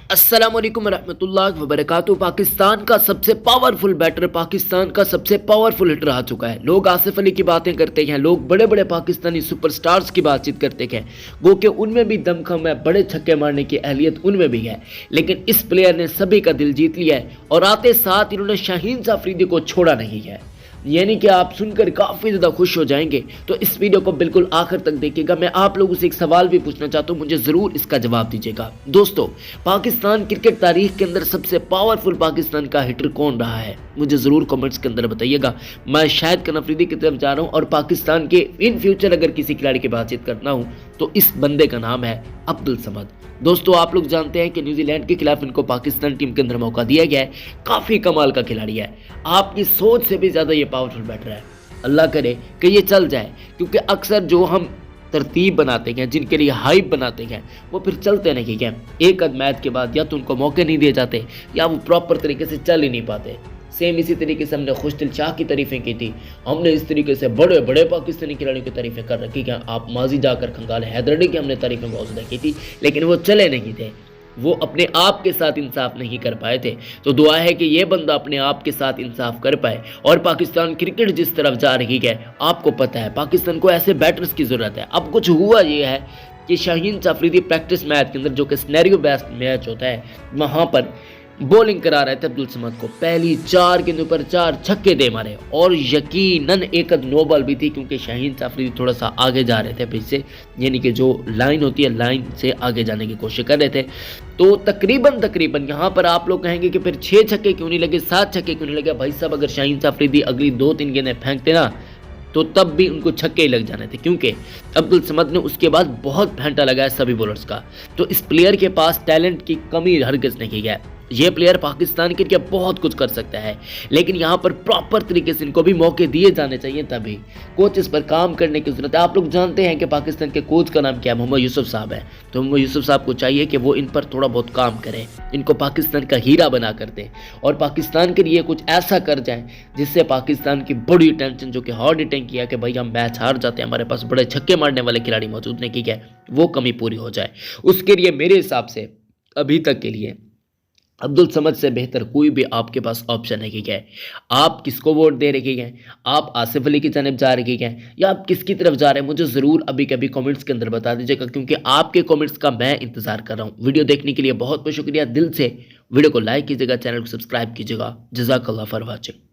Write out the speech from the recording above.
अस्सलामुअलैकुम रहमतुल्लाहि व बरकातुहू। पाकिस्तान का सबसे पावरफुल बैटर, पाकिस्तान का सबसे पावरफुल हिटर आ चुका है। लोग आसिफ अली की बातें करते हैं, लोग बड़े बड़े पाकिस्तानी सुपरस्टार्स की बातचीत करते हैं, गो कि उनमें भी दमखम है, बड़े छक्के मारने की अहलियत उनमें भी है। लेकिन इस प्लेयर ने सभी का दिल जीत लिया है और आते साथ इन्होंने शाहीन अफरीदी को छोड़ा नहीं है। यानी कि आप सुनकर काफ़ी ज़्यादा खुश हो जाएंगे। तो इस वीडियो को बिल्कुल आखिर तक देखिएगा। मैं आप लोगों से एक सवाल भी पूछना चाहता हूं, मुझे ज़रूर इसका जवाब दीजिएगा। दोस्तों, पाकिस्तान क्रिकेट तारीख के अंदर सबसे पावरफुल पाकिस्तान का हिटर कौन रहा है? मुझे ज़रूर कमेंट्स के अंदर बताइएगा। मैं शाहिद अफरीदी की तरफ जा रहा हूँ और पाकिस्तान के इन फ्यूचर अगर किसी खिलाड़ी की बातचीत करना हूँ तो इस बंदे का नाम है अब्दुल समद। दोस्तों, आप लोग जानते हैं कि न्यूजीलैंड के खिलाफ इनको पाकिस्तान टीम के अंदर मौका दिया गया है। काफ़ी कमाल का खिलाड़ी है, आपकी सोच से भी ज़्यादा ये पावरफुल बैटर है। अल्लाह करे कि ये चल जाए, क्योंकि अक्सर जो हम तरतीब बनाते हैं, जिनके लिए हाइप बनाते हैं, वो फिर चलते नहीं हैं। एक आध मैच के बाद या तो उनको मौके नहीं दिए जाते या वो प्रॉपर तरीके से चल ही नहीं पाते। सेम इसी तरीके से हमने खुशदिल शाह की तारीफ़ें की थी। हमने इस तरीके से बड़े बड़े पाकिस्तानी खिलाड़ियों की तारीफ़ें कर रखी कि आप माजी जाकर खंगाल हैदरडी की हमने तारीफ़ें बहुत ज़्यादा की थी, लेकिन वो चले नहीं थे। वो अपने आप के साथ इंसाफ नहीं कर पाए थे। तो दुआ है कि ये बंदा अपने आप के साथ इंसाफ कर पाए। और पाकिस्तान क्रिकेट जिस तरफ जा रही है, आपको पता है पाकिस्तान को ऐसे बैटर्स की ज़रूरत है। अब कुछ हुआ ये है कि शाहीन अफरीदी प्रैक्टिस मैच के अंदर, जो कि स्नैरियो बेस्ड मैच होता है, वहाँ पर बॉलिंग करा रहे थे अब्दुल समद को। पहली 4 गेंदों पर 4 छक्के दे मारे और यकीनन एक नो बॉल भी थी, क्योंकि शाहीन अफरीदी थोड़ा सा आगे जा रहे थे पीछे, यानी कि जो लाइन होती है लाइन से आगे जाने की कोशिश कर रहे थे। तो तकरीबन यहाँ पर आप लोग कहेंगे कि फिर 6 छक्के क्यों नहीं लगे, 7 छक्के क्यों नहीं लगे? भाई साहब, अगर शाहीन अफरीदी अगली 2-3 गेंदें फेंकते ना तो तब भी उनको छक्के ही लग जाने थे, क्योंकि अब्दुल समद ने उसके बाद बहुत फेंटा लगाया सभी बॉलर्स का। तो इस प्लेयर के पास टैलेंट की कमी हरगिज़ नहीं है। ये प्लेयर पाकिस्तान के लिए बहुत कुछ कर सकता है, लेकिन यहाँ पर प्रॉपर तरीके से इनको भी मौके दिए जाने चाहिए। तभी कोच इस पर काम करने की जरूरत है। आप लोग जानते हैं कि पाकिस्तान के कोच का नाम क्या है, मोहम्मद यूसुफ साहब है। तो मोहम्मद यूसुफ साहब को चाहिए कि वो इन पर थोड़ा बहुत काम करें, इनको पाकिस्तान का हीरा बना कर दें और पाकिस्तान के लिए कुछ ऐसा कर जाएं जिससे पाकिस्तान की बड़ी टेंशन, जो कि हार्ड हिटिंग किया कि भाई हम मैच हार जाते हैं, हमारे पास बड़े छक्के मारने वाले खिलाड़ी मौजूद नहीं है, वो कमी पूरी हो जाए। उसके लिए मेरे हिसाब से अभी तक के लिए अब्दुल समद से बेहतर कोई भी आपके पास ऑप्शन नहीं है। आप किसको वोट दे रहे हैं? आप आसिफ अली की जानिब जा रहे हैं या आप किसकी तरफ जा रहे हैं? मुझे ज़रूर अभी कभी कमेंट्स के अंदर बता दीजिएगा, क्योंकि आपके कमेंट्स का मैं इंतज़ार कर रहा हूँ। वीडियो देखने के लिए बहुत बहुत शुक्रिया। दिल से वीडियो को लाइक कीजिएगा, चैनल को सब्सक्राइब कीजिएगा। जज़ाकल्लाह फॉर वाचिंग।